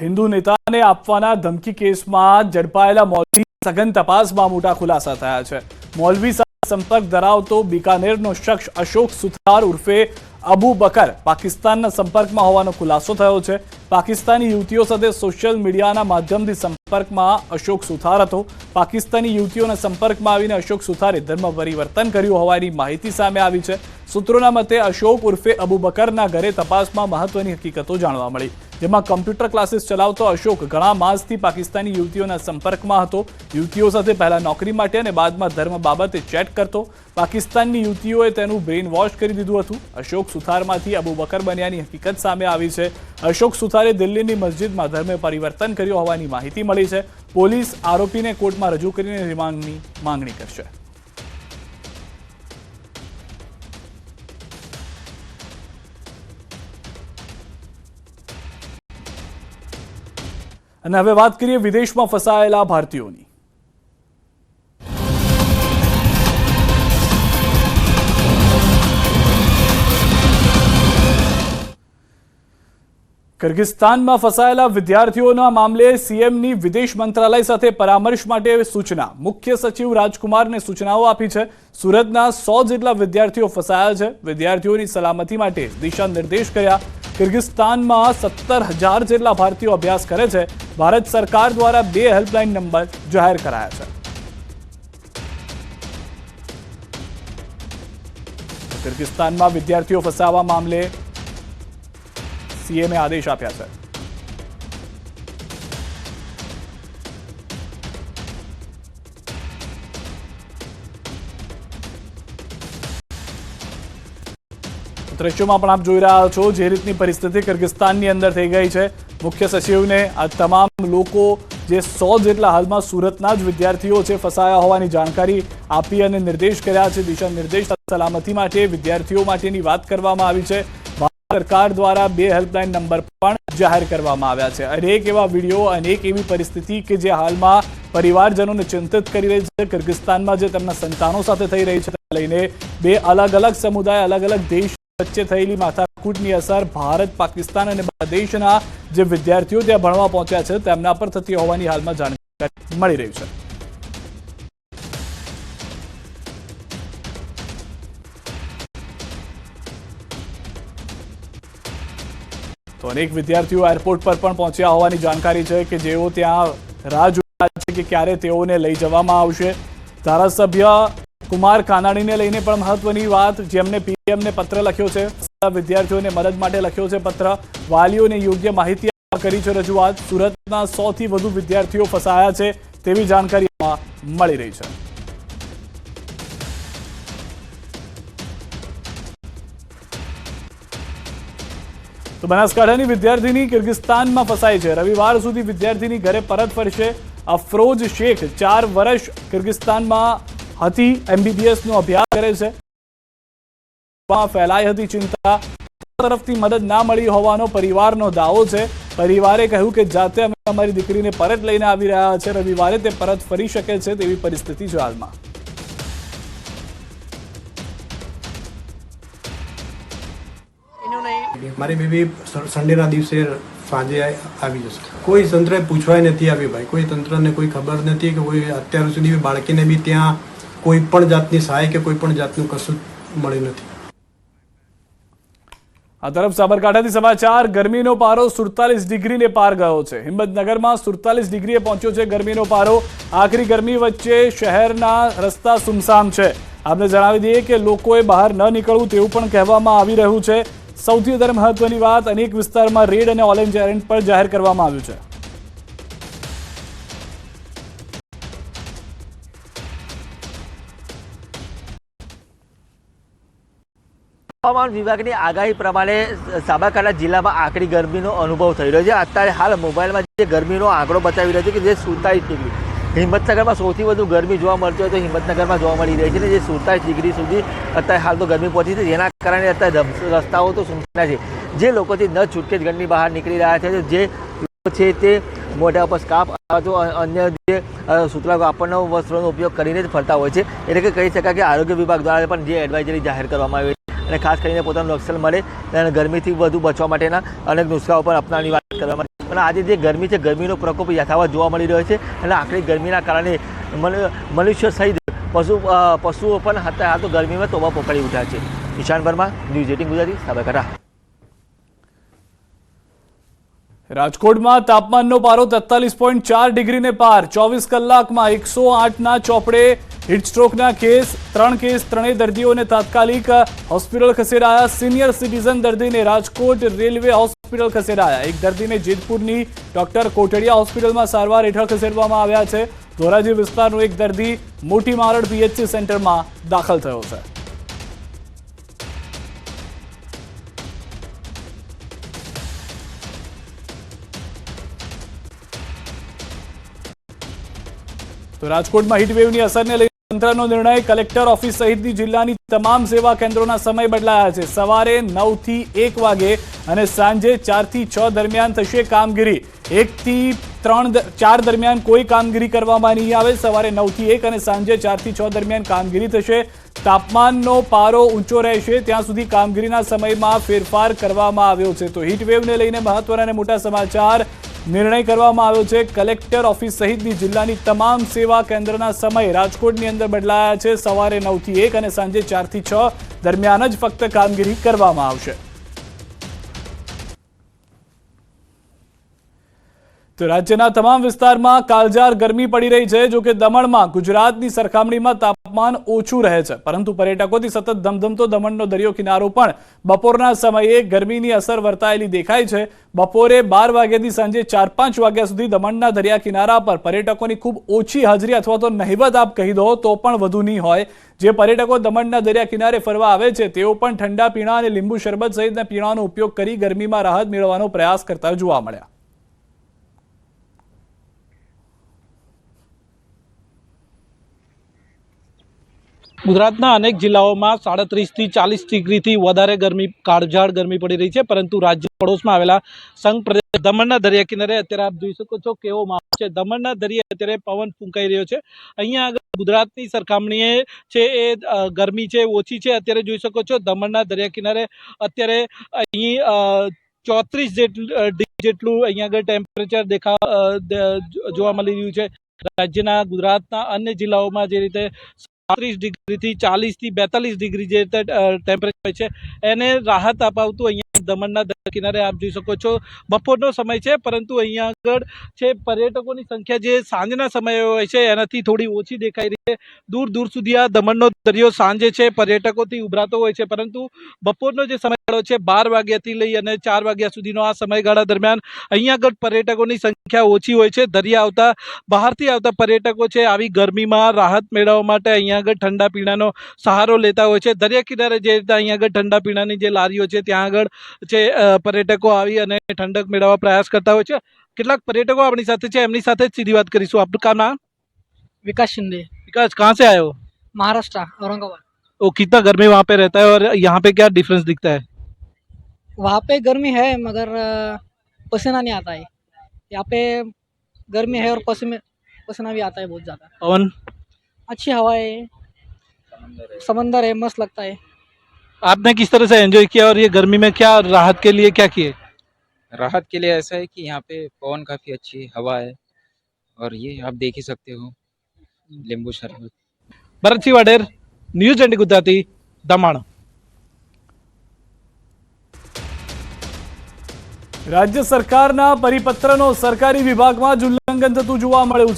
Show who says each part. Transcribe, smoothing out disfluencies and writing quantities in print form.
Speaker 1: હિન્દુ નેતાને આપવાના ધમકી કેસમાં ઝડપાયેલા મૌલવી સઘન તપાસમાં મોટા ખુલાસા થયા છે। મૌલવી સાથે સંપર્ક ધરાવતો બિકાનેરનો શખ્સ અશોક સુથાર ઉર્ફે અબુ બકર પાકિસ્તાનના સંપર્કમાં હોવાનો ખુલાસો થયો છે। પાકિસ્તાની યુવતીઓ સાથે સોશિયલ મીડિયાના માધ્યમથી સંપર્કમાં અશોક સુથાર હતો। પાકિસ્તાની યુવતીઓના સંપર્કમાં આવીને અશોક સુથારે ધર્મ પરિવર્તન કર્યું હોવાની માહિતી સામે આવી છે। સૂત્રોના મતે અશોક ઉર્ફે અબુ બકરના ઘરે તપાસમાં મહત્વની હકીકતો જાણવા મળી, જેમાં કમ્પ્યુટર ક્લાસીસ ચલાવતો અશોક ઘણા માસથી પાકિસ્તાની યુવતીઓના સંપર્કમાં હતો। યુવતીઓ સાથે પહેલા નોકરી માટે અને બાદમાં ધર્મ બાબતે ચેટ કરતો। પાકિસ્તાનની યુવતીઓએ તેનું બ્રેઇન વોશ કરી દીધું હતું। અશોક સુથારમાંથી અબુ બકર બન્યાની હકીકત સામે આવી છે। અશોક સુથારે દિલ્હીની મસ્જિદમાં ધર્મ પરિવર્તન કર્યું હોવાની માહિતી મળી છે। પોલીસ આરોપીને કોર્ટમાં રજૂ કરીને રિમાન્ડની માંગણી કરશે। અને હવે વાત કરીએ વિદેશમાં ફસાયેલા ભારતીયોની। કિર્ગિસ્તાનમાં ફસાયેલા વિદ્યાર્થીઓના મામલે સીએમની વિદેશ મંત્રાલય સાથે પરામર્શ માટે સૂચના। મુખ્ય સચિવ રાજકુમારને સૂચનાઓ આપી છે। સુરતના 100 જેટલા વિદ્યાર્થીઓ ફસાયા છે। વિદ્યાર્થીઓની સલામતી માટે દિશા નિર્દેશ કર્યા। કિર્ગિસ્તાનમાં 17,000 જેટલા ભારતીયો અભ્યાસ કરે છે। ભારત સરકાર દ્વારા 2 હેલ્પલાઇન નંબર જાહેર કરાયા છે। કિર્ગિસ્તાનમાં વિદ્યાર્થીઓ ફસાવા મામલે સીએમએ આદેશ આપ્યા છે। દ્રશ્યોમાં પણ આપ જોઈ રહ્યા છો જે રીતની પરિસ્થિતિ કિર્ગિસ્તાનની અંદર થઈ ગઈ છે। મુખ્ય સચિવને આ તમામ લોકો જે 100 જેટલા હાલમાં સુરતના જ વિદ્યાર્થીઓ છે ફસાયા હોવાની જાણકારી આપી અને નિર્દેશ કર્યા છે। દિશા નિર્દેશ સલામતી માટે વિદ્યાર્થીઓ માટેની વાત કરવામાં આવી છે। સરકાર દ્વારા 2 હેલ્પલાઇન નંબર પણ જાહેર કરવામાં આવ્યા છે। અનેક એવા વિડીયો, અનેક એવી પરિસ્થિતિ કે જે હાલમાં પરિવારજનોને ચિંતિત કરી રહી છે। કિર્ગિસ્તાનમાં જે તેમના સંતાનો સાથે થઈ રહી છે તેને લઈને 2 અલગ અલગ સમુદાય, અલગ અલગ દેશ વચ્ચે થયેલી માથાકૂટની અસર ભારત, પાકિસ્તાન અને બાંગ્લાદેશના જે વિદ્યાર્થીઓ ત્યાં ભણવા પહોંચ્યા છે તેમના પર થતી હોવાની હાલમાં જાણકારી મળી રહી છે। તો અનેક વિદ્યાર્થીઓ એરપોર્ટ પર પણ પહોંચ્યા હોવાની જાણકારી છે કે જેઓ ત્યાં રાહ જોઈ રહ્યા છે કે ક્યારે તેઓને લઈ જવામાં આવશે। ધારાસભ્ય કુમાર કાનાણીને લઈને પણ મહત્વની વાત, જેમને પીએમને પત્ર લખ્યો છે, વિદ્યાર્થીઓને મદદ માટે લખ્યો છે પત્ર, વાલીઓને યોગ્ય માહિતી કરી છે રજૂઆત। સુરતના 100 થી વધુ વિદ્યાર્થીઓ ફસાયા છે તેવી જાણકારી મળી રહી છે। તો બનાસકાંઠાની વિદ્યાર્થીની કિર્ગિસ્તાનમાં ફસાઈ છે। રવિવાર સુધી વિદ્યાર્થીની ઘરે પરત ફરશે। અફરોજ શેખ 4 વર્ષ કિર્ગિસ્તાનમાં હતી, MBBS નો અભ્યાસ કરે છે। ફેલાઈ હતી ચિંતા, તરફથી મદદ ના મળી હોવાનો પરિવારનો દાવો છે। પરિવારે કહ્યું કે જાતે અમે અમારી દીકરીને પરત લઈને આવી રહ્યા છે। રવિવારે તે પરત ફરી શકે છે તેવી પરિસ્થિતિ છે હાલમાં।
Speaker 2: મારી બેબી સન્ડેના દિવસે સાંજે આવી જશે। કોઈ તંત્રએ પૂછવાય નથી આવી ભાઈ, કોઈ તંત્રને કોઈ ખબર નથી કે કોઈ અત્યાર સુધી બાળકીને બી ત્યાં કોઈ પણ જાતની સહાય કે કોઈ પણ જાતનું કશું મળી નથી।
Speaker 1: આ તરફ સાબરકાંઠાથી સમાચાર, ગરમીનો પારો 47 ડિગ્રીને પાર ગયો છે। હિંમતનગરમાં 47 ડિગ્રીએ પહોંચ્યો છે ગરમીનો પારો। આખરી ગરમી વચ્ચે શહેરના રસ્તા સુમસામ છે। આપને જણાવી દઈએ કે લોકોએ બહાર ન નીકળવું તેવું પણ કહેવામાં આવી રહ્યું છે। સૌથી વધારે મહત્વની વાત, અનેક વિસ્તારમાં રેડ અને ઓરેન્જ એલર્ટ પણ જાહેર કરવામાં આવ્યું છે।
Speaker 3: હવામાન વિભાગની આગાહી પ્રમાણે સાબરકાંઠા જિલ્લામાં આકરી ગરમીનો અનુભવ થઈ રહ્યો છે। અત્યારે હાલ મોબાઈલમાં જે ગરમીનો આંકડો બતાવી રહ્યો છે કે જે 47 ડિગ્રી, હિંમતનગરમાં સૌથી વધુ ગરમી જોવા મળતી હોય તો હિંમતનગરમાં જોવા મળી રહી છે ને જે 47 ડિગ્રી સુધી અત્યારે હાલ તો ગરમી પહોંચી છે, જેના કારણે અત્યારે રસ્તાઓ તો સુમસામ છે। જે લોકોથી ન છૂટકે જ ઘરની બહાર નીકળી રહ્યા છે, જે છે તે મોઢા ઉપર સ્કાર્ફ અથવા અન્ય જે સૂતરા કાપડના વસ્ત્રોનો ઉપયોગ કરીને જ ફરતા હોય છે। એટલે કે કહી શકાય કે આરોગ્ય વિભાગ દ્વારા પણ જે એડવાઇઝરી જાહેર કરવામાં આવી છે અને ખાસ કરીને પોતાનું રક્ષણ મળે અને ગરમીથી વધુ બચવા માટેના અનેક નુસ્ખાઓ પણ અપનાવવાની વાત કરવામાં અને આજે જે ગરમી છે, ગરમીનો પ્રકોપ યથાવત જોવા મળી રહ્યો છે અને આકરી ગરમીના કારણે મનુષ્ય સહિત પશુઓ પણ હાલ તો ગરમીમાં તોબા પોકારી ઉઠ્યા છે. ઈશાન વર્મા, ન્યૂઝ 18 ગુજરાતી, સાબરકાંઠા.
Speaker 1: રાજકોટમાં તાપમાનનો પારો 43.4 ડિગ્રીને પાર. 24 કલાકમાં 108ના ચોપડે હીટસ્ટ્રોકના કેસ. 3 કેસ, 3 દર્દીઓને તાત્કાલિક હોસ્પિટલ ખસેડાયા. સિનિયર સિટીઝન દર્દીને રાજકોટ રેલવે હોસ્પિટલ ખસેડાયા. એક દર્દીને જેતપુરની ડોક્ટર કોટડિયા હોસ્પિટલમાં સારવાર હેઠળ ખસેડવામાં આવ્યા છે. ધોરાજી વિસ્તારનો એક દર્દી મોટી મારડ પીએચસી સેન્ટરમાં દાખલ થયો છે. તો રાજકોટમાં હીટવેવની અસરને લઈને તંત્રનો નિર્ણય. કલેક્ટર ઓફિસ સહિતની જિલ્લાની તમામ સેવા કેન્દ્રોના સમય બદલાયા છે. સવારે 9 થી 1 વાગે અને સાંજે 4 થી 6 દરમિયાન થશે કામગીરી. 1 થી 4 દરમિયાન કોઈ કામગીરી કરવામાં નહીં આવે. સવારે 9 થી 1 અને સાંજે 4 થી 6 દરમિયાન કામગીરી થશે. તાપમાનનો પારો ઊંચો રહેશે ત્યાં સુધી કામગીરીના સમયમાં ફેરફાર કરવામાં આવ્યો છે. તો હીટવેવને લઈને મહત્વના અને મોટા સમાચાર. નિર્ણય કરવામાં આવ્યો છે. કલેક્ટર ઓફિસ સહિતની જિલ્લાની તમામ સેવા કેન્દ્રના સમય રાજકોટની અંદર બદલાયા છે. સવારે 9 થી 1 અને સાંજે 4 થી 6 દરમિયાન જ ફક્ત કામગીરી કરવામાં આવશે. તો રાજ્યના તમામ વિસ્તારમાં કાળઝાળ ગરમી પડી રહી છે. જો કે દમણમાં ગુજરાતની સરખામણીમાં તાપમાન ઓછું રહે છે, પરંતુ પર્યટકોથી સતત ધમધમતો દમણનો દરિયો કિનારો પણ બપોરના સમયે ગરમીની અસર વર્તાયેલી દેખાય છે. બપોરે 12 વાગ્યાથી સાંજે 4-5 વાગ્યા સુધી દમણના દરિયા કિનારા પર પર્યટકોની ખૂબ ઓછી હાજરી અથવા તો નહિવત આપ કહી દો તો પણ વધુ નહીં હોય. જે પર્યટકો દમણના દરિયા કિનારે ફરવા આવે છે તેઓ પણ ઠંડા પીણા અને લીંબુ શરબત સહિતના પીણાનો ઉપયોગ કરી ગરમીમાં રાહત મેળવવાનો પ્રયાસ કરતા જોવા મળ્યા.
Speaker 4: ગુજરાતના અનેક જિલ્લાઓમાં 37 થી 40 ડિગ્રીથી વધારે ગરમી, કાળઝાળ ગરમી પડી રહી છે. પરંતુ રાજ્ય પડોશમાં આવેલા સંઘ પ્રદેશ દમણના દરિયા કિનારે અત્યારે આપ જોઈ શકો છો કેવો માહોલ છે. દમણના દરિયે અત્યારે પવન ફૂંકાઈ રહ્યો છે. અહીંયા આગળ ગુજરાતની સરખામણીએ છે એ ગરમી છે ઓછી છે. અત્યારે જોઈ શકો છો દમણના દરિયા કિનારે અત્યારે અહીં 34 ડિગ્રી જેટલું અહીંયા આગળ ટેમ્પરેચર જોવા મળી રહ્યું છે. રાજ્યના ગુજરાતના અન્ય જિલ્લાઓમાં જે રીતે 30 ડિગ્રીથી 40 થી 42 ડિગ્રી જે ટેમ્પરેચર છે એને રાહત અપાવતું અહીંયા દમણના દરિયા કિનારે આપ જોઈ શકો છો બપોરનો સમય છે, પરંતુ અહીંયા આગળ છે પર્યટકોની સંખ્યા જે સાંજના સમયે હોય છે એનાથી થોડી ઓછી દેખાઈ રહી છે. દૂર દૂર સુધી આ દમણનો દરિયો સાંજે છે પર્યટકોથી ઉભરાતો હોય છે, પરંતુ બપોરનો જે સમયગાળો છે 12 વાગ્યાથી લઈ અને 4 વાગ્યા સુધીનો આ સમયગાળા દરમિયાન અહીંયા આગળ પર્યટકોની સંખ્યા ઓછી હોય છે. દરિયા આવતા બહારથી આવતા પર્યટકો છે આવી ગરમીમાં રાહત મેળવવા માટે અહીંયા આગળ ઠંડા પીણાનો સહારો લેતા હોય છે. દરિયા કિનારે જે રીતે અહીંયા આગળ ઠંડા પીણાની જે લારીઓ છે ત્યાં આગળ છે પર્યટકો આવી અને ઠંડક મેળવવા પ્રયાસ કરતા હોય છે. કેટલાક પર્यटको अपनी साथ है एमनी साथ सीधी बात करीશું. आपका नाम?
Speaker 5: विकास शिंदे,
Speaker 4: विकास, कहाँ से आए हो?
Speaker 5: महाराष्ट्र, औरंगाबाद.
Speaker 4: वो कितना गर्मी वहाँ पे रहता है और यहाँ पे क्या डिफरेंस दिखता है?
Speaker 5: वहाँ पे गर्मी है मगर पसीना नहीं आता है. यहाँ पे गर्मी है और पसीना भी आता है बहुत ज़्यादा.
Speaker 4: पवन,
Speaker 5: अच्छी हवा है, समंदर है, मस्त लगता है.
Speaker 4: आपने किस तरह से एंजॉय किया और ये गर्मी में क्या राहत के लिए क्या किए?
Speaker 6: राहत के लिए ऐसा है कि यहाँ पे पवन काफ़ी अच्छी हवा है और ये आप देख ही सकते हो लींबू शरबत.
Speaker 4: ભરતસિંહ વાડેર, ન્યૂઝ 20 ગુજરાતી, દમણ.
Speaker 1: રાજ્ય સરકારના પરિપત્રનો સરકારી વિભાગમાં જ ઉલ્લંઘન થતું જોવા મળ્યું છે.